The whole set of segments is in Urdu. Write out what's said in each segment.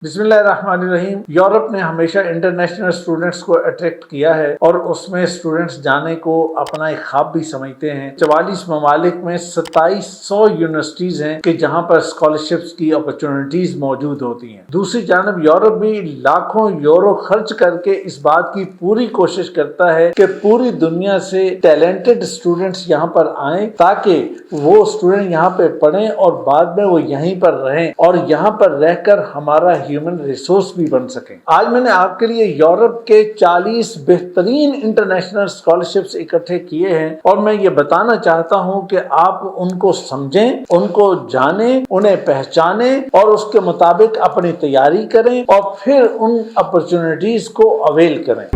بسم اللہ الرحمن الرحیم۔ یورپ نے ہمیشہ انٹرنیشنل اسٹوڈنٹس کو اٹریکٹ کیا ہے اور اس میں اسٹوڈنٹس جانے کو اپنا ایک خواب بھی سمجھتے ہیں۔ 44 ممالک میں 2700 یونیورسٹیز ہیں کہ جہاں پر اسکالرشپس کی اپرچونٹیز موجود ہوتی ہیں۔ دوسری جانب یورپ بھی لاکھوں یورو خرچ کر کے اس بات کی پوری کوشش کرتا ہے کہ پوری دنیا سے ٹیلنٹڈ اسٹوڈنٹس یہاں پر آئیں تاکہ وہ اسٹوڈنٹ یہاں پہ پڑھیں اور بعد میں وہ یہیں پر رہیں اور یہاں پر رہ کر ہمارا ہیومن ریسورس بھی بن سکیں۔ آج میں نے آپ کے لیے یورپ کے 40 بہترین انٹرنیشنل اسکالرشپس اکٹھے کیے ہیں اور میں یہ بتانا چاہتا ہوں کہ آپ ان کو سمجھیں، ان کو جانیں، انہیں پہچانیں اور اس کے مطابق اپنی تیاری کریں اور پھر ان اپرچونٹیز کو اویل کریں۔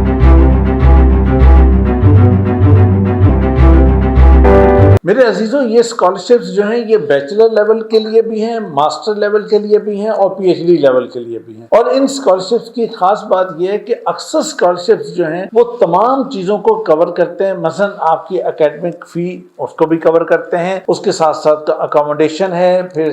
میرے عزیزوں، یہ اسکالرشپس جو ہیں یہ بیچلر لیول کے لیے بھی ہیں، ماسٹر لیول کے لیے بھی ہیں اور پی ایچ ڈی لیول کے لیے بھی ہیں۔ اور ان اسکالرشپس کی خاص بات یہ ہے کہ اکثر اسکالرشپس جو ہیں وہ تمام چیزوں کو کور کرتے ہیں۔ مثلا آپ کی اکیڈمک فی اس کو بھی کور کرتے ہیں، اس کے ساتھ ساتھ اکاموڈیشن ہے، پھر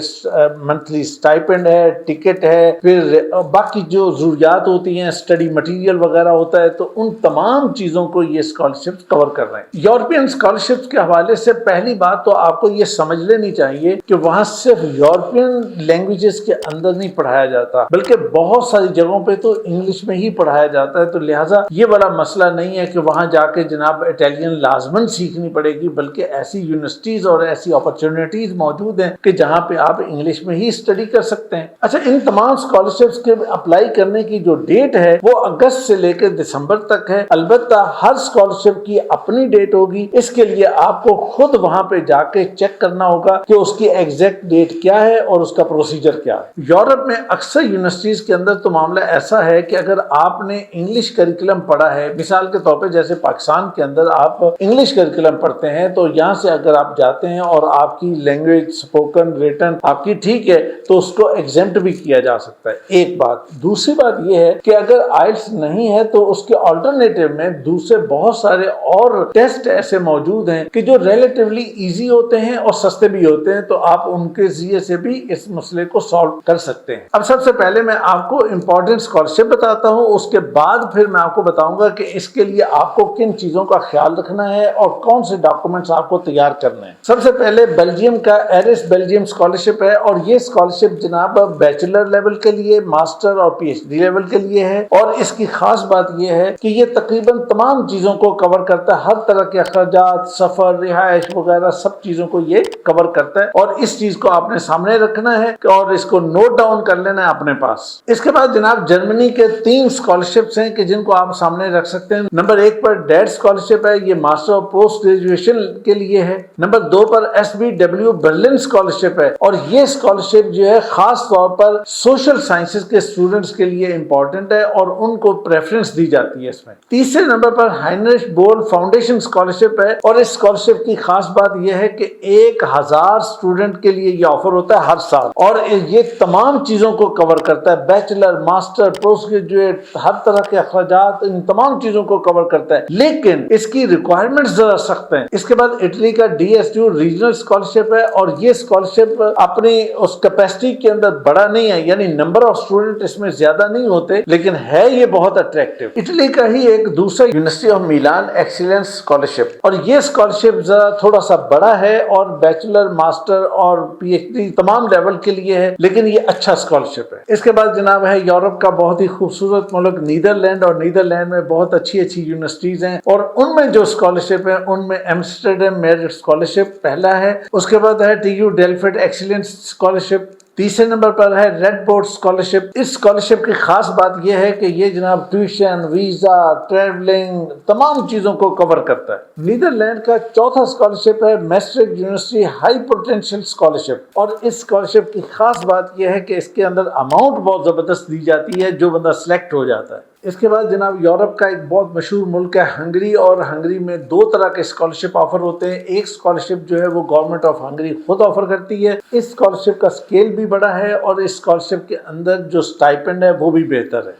منتھلی اسٹائپنڈ ہے، ٹکٹ ہے، پھر باقی جو ضروریات ہوتی ہیں، اسٹڈی مٹیریل وغیرہ ہوتا ہے، تو ان تمام چیزوں کو یہ اسکالرشپس کور کر رہے ہیں۔ یورپین اسکالرشپس کے حوالے سے پہلی بات تو آپ کو یہ سمجھ لینی چاہیے کہ وہاں صرف یورپین لینگویجز کے اندر نہیں پڑھایا جاتا بلکہ بہت ساری جگہوں پہ تو انگلش میں ہی پڑھایا جاتا ہے، تو لہٰذا یہ بڑا مسئلہ نہیں ہے کہ وہاں جا کے جناب اٹیلین لازماً سیکھنی پڑے گی، بلکہ ایسی یونیورسٹیز اور ایسی اپرچونٹیز موجود ہیں کہ جہاں پہ آپ انگلش میں ہی اسٹڈی کر سکتے ہیں۔ اچھا، ان تمام اسکالرشپس کے اپلائی کرنے کی جو ڈیٹ ہے وہ اگست سے لے کے دسمبر تک ہے۔ البتہ ہر اسکالرشپ کی اپنی ڈیٹ ہوگی، اس کے لیے آپ کو خود وہاں پہ جا کے چیک کرنا ہوگا کہ اس کی ایگزیکٹ ڈیٹ کیا ہے اور اس کا پروسیجر کیا ہے۔ یورپ میں اکثر یونیورسٹیز کے اندر تو معاملہ ایسا ہے کہ اگر آپ نے انگلش کریکولم پڑھا ہے، مثال کے طور پہ جیسے پاکستان کے اندر آپ انگلش کریکولم پڑھتے ہیں، تو یہاں سے اگر آپ جاتے ہیں اور آپ کی لینگویج اسپوکن ریٹن آپ کی ٹھیک ہے تو اس کو ایگزمپٹ بھی کیا جا سکتا ہے، ایک بات۔ دوسری بات یہ ہے کہ اگر آئلٹس نہیں ہے تو اس کے آلٹرنیٹو میں دوسرے بہت سارے اور ٹیسٹ ایسے موجود ہیں کہ جو ریلیٹیولی ایزی ہوتے ہیں اور سستے بھی ہوتے ہیں، تو آپ ان کے ذریعے سے بھی اس مسئلے کو سالو کر سکتے ہیں۔ اب سب سے پہلے میں آپ کو امپورٹنٹ اسکالرشپ بتاتا ہوں، اس کے بعد پھر میں آپ کو بتاؤں گا کہ اس کے لیے آپ کو کن چیزوں کا خیال رکھنا ہے اور کون سے ڈاکومنٹس آپ کو تیار کرنے ہیں۔ سب سے پہلے بیلجیم کا ایرس بیلجیم اسکالرشپ ہے اور یہ اسکالرشپ جناب بیچلر لیول کے لیے، ماسٹر اور پی ایچ ڈی لیول کے لیے ہے، اور اس کی خاص بات یہ ہے کہ یہ تقریباً تمام چیزوں کو کور کرتا ہے، ہر طرح کے اخراجات، سفر، رہائش وغیرہ سب چیزوں کو یہ کور کرتا ہے، اور اس چیز کو آپ نے سامنے رکھنا ہے اور اس کو نوٹ ڈاؤن کر لینا ہے اپنے پاس۔ اس کے بعد جناب جرمنی کے 3 اسکالرشپس ہیں کہ جن کو آپ سامنے رکھ سکتے ہیں۔ نمبر 1 پر ڈیٹ اسکالرشپ ہے، یہ ماسٹر اور پوسٹ گریجویشن کے لیے ہے۔ نمبر 2 پر SBW برلن اسکالرشپ ہے، اور یہ اسکالرشپ جو ہے خاص طور پر سوشل سائنسز کے اسٹوڈنٹس کے لیے امپورٹنٹ ہے اور ان کو پریفرنس دی جاتی ہے اس میں۔ تیسرے نمبر پر ہائنرش بول فاؤنڈیشن اسکالرشپ ہے، اور اس اسکالرشپ کی خاص بات یہ ہے کہ 1000 اسٹوڈنٹ کے لیے یہ آفر ہوتا ہے ہر سال، اور یہ تمام چیزوں کو کور کرتا ہے، بیچلر، ماسٹر، پوسٹ گریجویٹ، ہر طرح کے اخراجات، ان تمام چیزوں کو کور کرتا ہے، لیکن اس کی ریکوائرمنٹس ذرا سخت ہیں۔ اس کے بعد اٹلی کا DSU ریجنل اسکالرشپ ہے، اور یہ اسکالرشپ اپنی اس کیپیسٹی کے اندر بڑا نہیں ہے، یعنی نمبر آف اسٹوڈنٹ اس میں زیادہ نہیں ہوتے، لیکن ہے یہ بہت اٹریکٹیو۔ اٹلی کا ہی ایک دوسرا university of Milan excellence scholarship, اور یہ اسکالرشپ ذرا تھوڑا سا بڑا ہے اور بیچلر، ماسٹر اور پی ایچ ڈی تمام لیول کے لیے ہے، لیکن یہ اچھا اسکالرشپ ہے۔ اس کے بعد جناب ہے یورپ کا بہت ہی خوبصورت ملک نیدرلینڈ، اور نیدرلینڈ میں بہت اچھی یونیورسٹیز ہیں، اور ان میں جو اسکالرشپ ہیں ان میں ایمسٹرڈیم میرٹ اسکالرشپ پہلا ہے۔ اس کے بعد ہے TU ڈیلفٹ ایکسیلنس اسکالرشپ، تیسرے نمبر پر ہے ریڈ بورڈ اسکالرشپ۔ اس اسکالرشپ کی خاص بات یہ ہے کہ یہ جناب ٹیوشن، ویزا، ٹریولنگ تمام چیزوں کو کور کرتا ہے۔ نیدرلینڈ کا چوتھا اسکالرشپ ہے میسٹرک یونیورسٹی ہائی پوٹینشیل اسکالرشپ، اور اس اسکالرشپ کی خاص بات یہ ہے کہ اس کے اندر اماؤنٹ بہت زبردست دی جاتی ہے جو بندہ سلیکٹ ہو جاتا ہے۔ اس کے بعد جناب یورپ کا ایک بہت مشہور ملک ہے ہنگری، اور ہنگری میں 2 طرح کے اسکالرشپ آفر ہوتے ہیں۔ ایک اسکالرشپ جو ہے وہ گورنمنٹ آف ہنگری خود آفر کرتی ہے، اس اسکالرشپ کا اسکیل بھی بڑا ہے اور اس اسکالرشپ کے اندر جو اسٹائپنڈ ہے وہ بھی بہتر ہے۔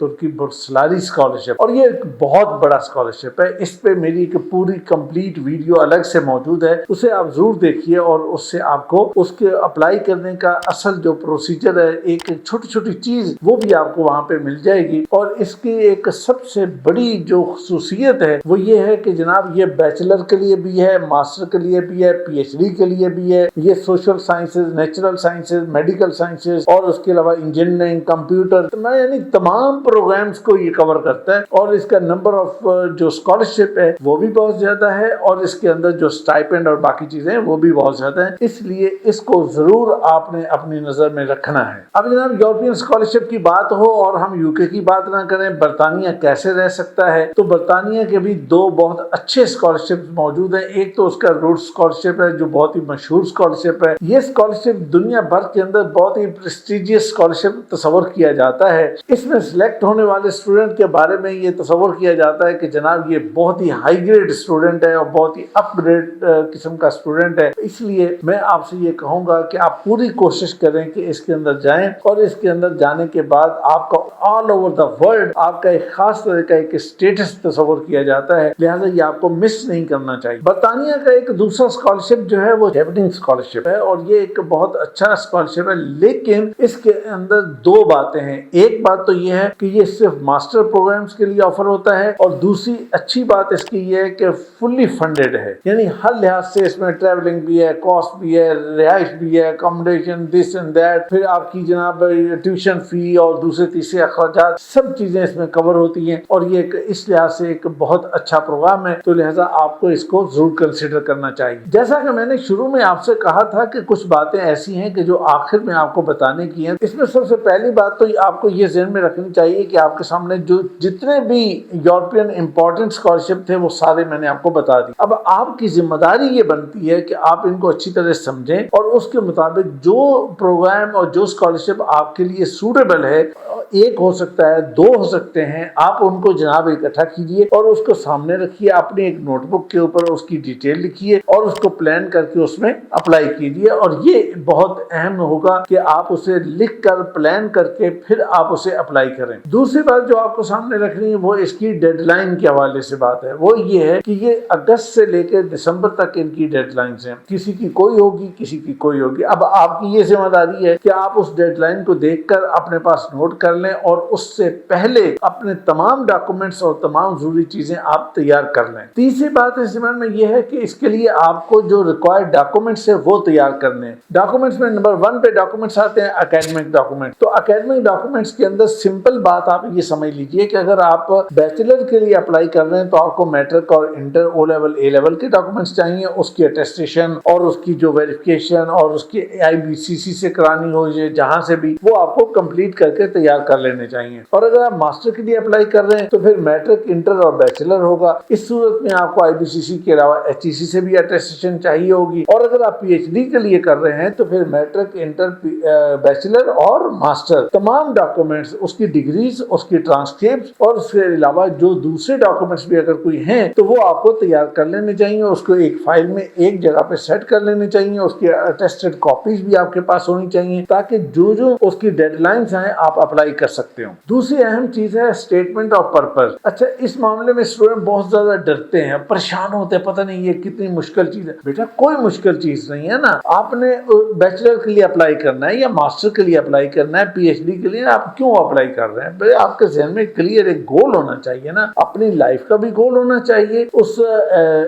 ترکی بورسلاری اسکالرشپ، اور یہ ایک بہت بڑا اسکالرشپ ہے. اس پہ میری ایک پوری کمپلیٹ ویڈیو الگ سے موجود ہے، اسے آپ ضرور دیکھیے اور اس سے آپ کو اس کے اپلائی کرنے کا اصل جو پروسیجر ہے، ایک چھوٹی چھوٹی چیز وہ بھی آپ کو وہاں پہ مل جائے گی. اور اس کی ایک سب سے بڑی جو خصوصیت ہے وہ یہ ہے کہ جناب یہ بیچلر کے لیے بھی ہے، ماسٹر کے لیے بھی ہے، پی ایچ ڈی کے لیے بھی ہے. یہ social sciences, natural sciences, medical sciences اور اس کے علاوہ انجینئرنگ، کمپیوٹر، یعنی تمام پروگرامز کو یہ کور کرتا ہے. اور اس کا نمبر آف جو اسکالرشپ ہے وہ بھی بہت زیادہ ہے، اور اس کے اندر جو اسٹائپینڈ اور باقی چیزیں ہیں وہ بھی بہت زیادہ ہیں. اس لیے اس کو ضرور آپ نے اپنی نظر میں رکھنا ہے. اب جناب یورپین اسکالرشپ کی بات ہو اور ہم یو کے کی بات نہ کریں، برطانیہ کیسے رہ سکتا ہے، تو برطانیہ کے بھی دو بہت اچھے اسکالرشپ موجود ہیں. ایک تو اس کا روڈ اسکالرشپ ہے جو بہت ہی مشہور اسکالرشپ ہے. یہ اسکالرشپ دنیا بھر کے اندر بہت ہی پریسٹیجیس اسکالرشپ تصور کیا جاتا ہے. اس میں سلیکٹ ہونے والے اسٹوڈنٹ کے بارے میں یہ تصور کیا جاتا ہے کہ جناب یہ بہت ہی ہائی گریڈ اسٹوڈنٹ ہے اور بہت ہی اپ گریڈ قسم کا اسٹوڈنٹ ہے. اس لیے میں آپ سے یہ کہوں گا کہ آپ پوری کوشش کریں کہ اس کے اندر جائیں، اور اس کے اندر جانے کے بعد آپ کا آل اوور دا ورلڈ آپ کا ایک خاص طرح کا ایک اسٹیٹس تصور کیا جاتا ہے. لہٰذا یہ آپ کو مس نہیں کرنا چاہیے. برطانیہ کا ایک دوسرا اسکالرشپ جو ہے وہ ہیوننگ اسکالرشپ ہے، اور یہ ایک بہت اچھا اسکالرشپ ہے. لیکن اس کے اندر دو باتیں ہیں. ایک بات تو یہ ہے کہ یہ صرف ماسٹر پروگرامز کے لیے آفر ہوتا ہے، اور دوسری اچھی بات اس کی یہ ہے کہ فلی فنڈڈ ہے. یعنی ہر لحاظ سے اس میں ٹریولنگ بھی ہے، کاسٹ بھی ہے، رہائش بھی ہے، اکوموڈیشن، دس اینڈ دیٹ، پھر آپ کی جناب ٹیوشن فی اور دوسرے تیسرے اخراجات، سب چیزیں اس میں کور ہوتی ہیں. اور یہ اس لحاظ سے ایک بہت اچھا پروگرام ہے، تو لہٰذا آپ کو اس کو ضرور کنسیڈر کرنا چاہیے. جیسا کہ میں نے شروع میں آپ سے کہا تھا کہ کچھ باتیں ایسی ہیں کہ جو آخر میں آپ کو بتانے کی ہیں. اس میں سب سے پہلی بات تو آپ کو یہ ذہن میں رکھنی چاہیے کہ آپ کے سامنے جو جتنے بھی یورپین امپورٹنٹ اسکالرشپ تھے وہ سارے میں نے آپ کو بتا دی. اب آپ کی ذمہ داری یہ بنتی ہے کہ آپ ان کو اچھی طرح سمجھیں اور اس کے مطابق جو پروگرام اور جو اسکالرشپ آپ کے لیے سوٹیبل ہے، ایک ہو سکتا ہے، دو ہو سکتے ہیں، آپ ان کو جناب اکٹھا کیجئے اور اس کو سامنے رکھیے. اپنی ایک نوٹ بک کے اوپر اس کی ڈیٹیل لکھیے اور اس کو پلان کر کے اس میں اپلائی کیجئے. اور یہ بہت اہم ہوگا کہ آپ اسے لکھ کر پلان کر کے پھر آپ اسے اپلائی کریں. دوسری بات جو آپ کو سامنے رکھنی ہے وہ اس کی ڈیڈ لائن کے حوالے سے بات ہے. وہ یہ ہے کہ یہ اگست سے لے کے دسمبر تک ان کی ڈیڈ لائنز ہیں. کسی کی کوئی ہوگی، کسی کی کوئی ہوگی. اب آپ کی یہ ذمہ داری ہے کہ آپ اس ڈیڈ لائن کو دیکھ کر اپنے پاس نوٹ کر لیں اور اس سے پہلے اپنے تمام ڈاکومنٹس اور تمام ضروری چیزیں آپ تیار کر لیں. تیسری بات اس زمانے میں یہ ہے کہ اس کے لیے آپ کو جو ریکوائرڈ ڈاکومنٹس ہے وہ تیار کرنے ہیں. ڈاکومنٹس میں نمبر 1 پہ ڈاکومنٹس آتے ہیں اکیڈمک ڈاکومنٹ. تو اکیڈمک ڈاکومنٹس کے اندر سمپل بات آپ یہ سمجھ لیجئے کہ اگر آپ بیچلر کے لیے اپلائی کر رہے ہیں تو آپ کو میٹرک اور انٹر، او لیول، اے لیول کے ڈاکومنٹس چاہیے. اس کی اٹیسٹیشن اور اس کی جو ویریفیکیشن اور اس کی IBCC سے کرانی ہو، جہاں سے بھی، وہ آپ کو کمپلیٹ کر کے تیار کر لینے چاہیے. اور اگر آپ ماسٹر کے لیے اپلائی کر رہے ہیں تو پھر میٹرک، انٹر اور بیچلر ہوگا. اس صورت میں آپ کو IBCC کے علاوہ HEC سے بھی اٹیسٹیشن چاہیے ہوگی. اور اگر آپ PhD کے لیے کر رہے ہیں تو پھر میٹرک، انٹر، بیچلر اور ماسٹر تمام ڈاکومنٹس، اس کی ڈگریز، اس کی ٹرانسکرپٹس اور اس کے علاوہ جو دوسرے ڈاکومنٹس بھی اگر کوئی ہیں تو وہ آپ کو تیار کر لینے چاہیے. اس کو ایک فائل میں ایک جگہ پہ سیٹ کر لینے چاہیے. اس کی اٹیسٹڈ کاپیز بھی آپ کے پاس ہونی چاہیے تاکہ جو اس کی ڈیڈ لائنز ہیں آپ اپلائی کر سکتے ہو. دوسری اہم چیز ہے اسٹیٹمنٹ آف پرپز. اچھا، اس معاملے میں اسٹوڈنٹ بہت زیادہ ڈرتے ہیں، پریشان ہوتے ہیں، پتہ نہیں یہ کتنی مشکل چیز ہے. بیٹا کوئی مشکل چیز نہیں ہے نا. آپ نے بیچلر کے لیے اپلائی کرنا ہے یا ماسٹر کے لیے اپلائی کرنا ہے، PhD کے لیے آپ کیوں اپلائی کر رہے ہیں؟ آپ کے ذہن میں کلیئر ایک گول ہونا چاہیے نا. اپنی لائف کا بھی گول ہونا چاہیے، اس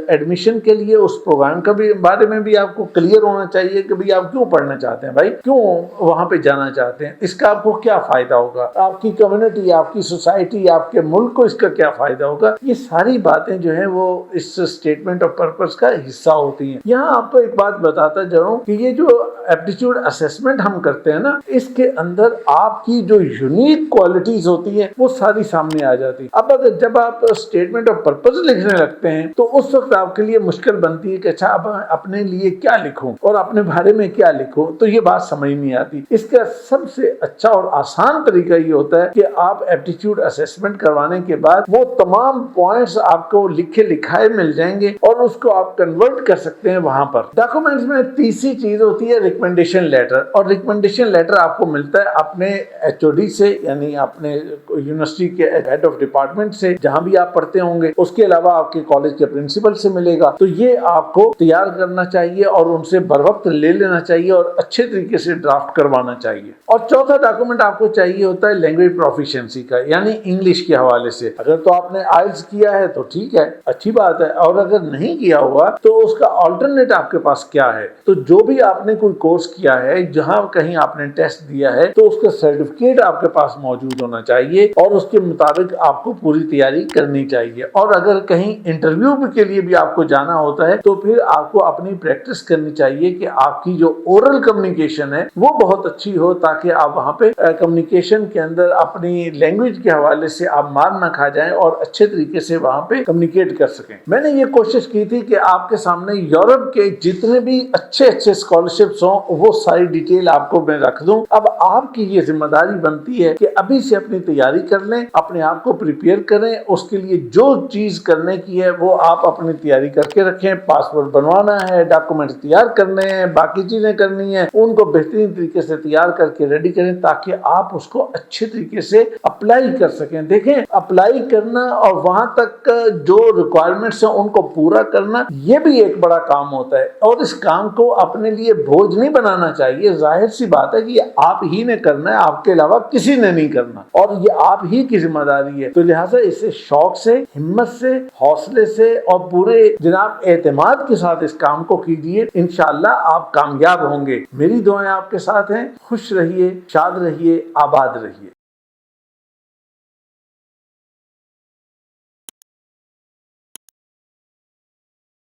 ایڈمیشن کے لیے اس پروگرام کا بھی بارے میں بھی آپ کو کلیئر ہونا چاہیے کہ بھئی آپ کیوں پڑھنا چاہتے ہیں، بھائی کیوں وہاں پہ جانا چاہتے ہیں، اس کا آپ کو کیا فائدہ ہوگا، آپ کی کمیونٹی، آپ کی سوسائٹی، آپ کے ملک کو اس کا کیا فائدہ ہوگا. یہ ساری باتیں جو ہیں وہ اس اسٹیٹمنٹ آف پرپز کا حصہ ہوتی ہیں. یہاں آپ کو ایک بات بتاتا جاؤں کہ یہ جو ایپٹیچیوڈ اسیسمنٹ ہم کرتے ہیں نا، اس کے اندر آپ کی جو یونیک کوالٹیز ہوتی ہیں وہ ساری سامنے آ جاتی. اب اگر جب آپ اسٹیٹمنٹ آف پرپز لکھنے لگتے ہیں تو اس وقت آپ کے لیے مشکل بنتی ہے کہ اچھا اب اپنے لیے کیا لکھوں اور اپنے بارے میں کیا لکھوں، تو یہ بات سمجھ نہیں آتی. اس کا سب سے اچھا اور آسان طریقہ طریقہ یہ ہوتا ہے کہ آپ ایپٹیچیوڈ اسیسمنٹ کروانے کے بعد وہ تمام پوائنٹس آپ کو لکھے لکھائے مل جائیں گے اور اس کو آپ کنورٹ کر سکتے ہیں وہاں پر. ڈاکومنٹس میں تیسری چیز ہوتی ہے ریکمنڈیشن لیٹر, اور ریکمنڈیشن لیٹر آپ کو ملتا ہے اپنے ایچ او ڈی سے, یعنی اپنے یونیورسٹی کے ہیڈ آف ڈپارٹمنٹ سے جہاں بھی آپ پڑھتے ہوں گے. اس کے علاوہ آپ کے کالج کے پرنسپل سے ملے گا. تو یہ آپ کو تیار کرنا چاہیے اور ان سے بر وقت لے لینا چاہیے اور اچھے طریقے سے ڈرافٹ کروانا چاہیے. اور چوتھا ڈاکومنٹ آپ کو چاہیے ہوتا ہے لینگویج پروفیشنسی کا, یعنی انگلش کے حوالے سے. اگر تو آپ نے آئلٹس کیا ہے تو ٹھیک ہے, اچھی بات ہے, اور اگر نہیں کیا ہوا تو اس کا آلٹرنیٹ آپ کے پاس کیا ہے. تو جو بھی آپ نے کوئی کورس کیا ہے, جہاں کہیں آپ نے ٹیسٹ دیا ہے, تو اس کا سرٹیفکیٹ آپ کے پاس موجود ہونا چاہیے اور اس کے مطابق آپ کو پوری تیاری کرنی چاہیے. اور اگر کہیں انٹرویو کے لیے بھی آپ کو جانا ہوتا ہے تو پھر آپ کو اپنی پریکٹس کرنی چاہیے کہ آپ کی جو اورل کمیونیکیشن ہے وہ بہت اچھی ہو, تاکہ آپ وہاں پہ کمیونیکیشن کے اندر اپنی لینگویج کے حوالے سے آپ مار نہ کھا جائیں اور اچھے طریقے سے وہاں پہ کمیونیکیٹ کر سکیں. میں نے یہ کوشش کی تھی کہ آپ کے سامنے یورپ کے جتنے بھی اچھے اسکالرشپس ہوں وہ ساری ڈیٹیل آپ کو میں رکھ دوں. اب آپ کی یہ ذمہ داری بنتی ہے کہ ابھی سے اپنی تیاری کر لیں, اپنے آپ کو پریپیئر کریں. اس کے لیے جو چیز کرنے کی ہے وہ آپ اپنی تیاری کر کے رکھیں. پاسپورٹ بنوانا ہے, ڈاکومنٹ تیار کرنے ہیں, باقی چیزیں کرنی ہیں, ان کو بہترین طریقے سے تیار کر کے ریڈی کریں تاکہ آپ اس کو اچھے طریقے سے اپلائی کر سکیں. دیکھیں, اپلائی کرنا اور وہاں تک جو ریکوائرمنٹس ہیں ان کو پورا کرنا, یہ بھی ایک بڑا کام ہوتا ہے, اور اس کام کو اپنے لیے بوجھ نہیں بنانا چاہیے. ظاہر سی بات ہے کہ یہ آپ ہی نے کرنا ہے, آپ کے علاوہ کسی نے نہیں کرنا, اور یہ آپ ہی کی ذمہ داری ہے. تو لہٰذا اسے شوق سے, ہمت سے, حوصلے سے اور پورے جناب اعتماد کے ساتھ اس کام کو کیجیے. انشاءاللہ آپ کامیاب ہوں گے. میری دعائیں آپ کے ساتھ ہیں. خوش رہیے, شاد رہیے, آباد رہیے.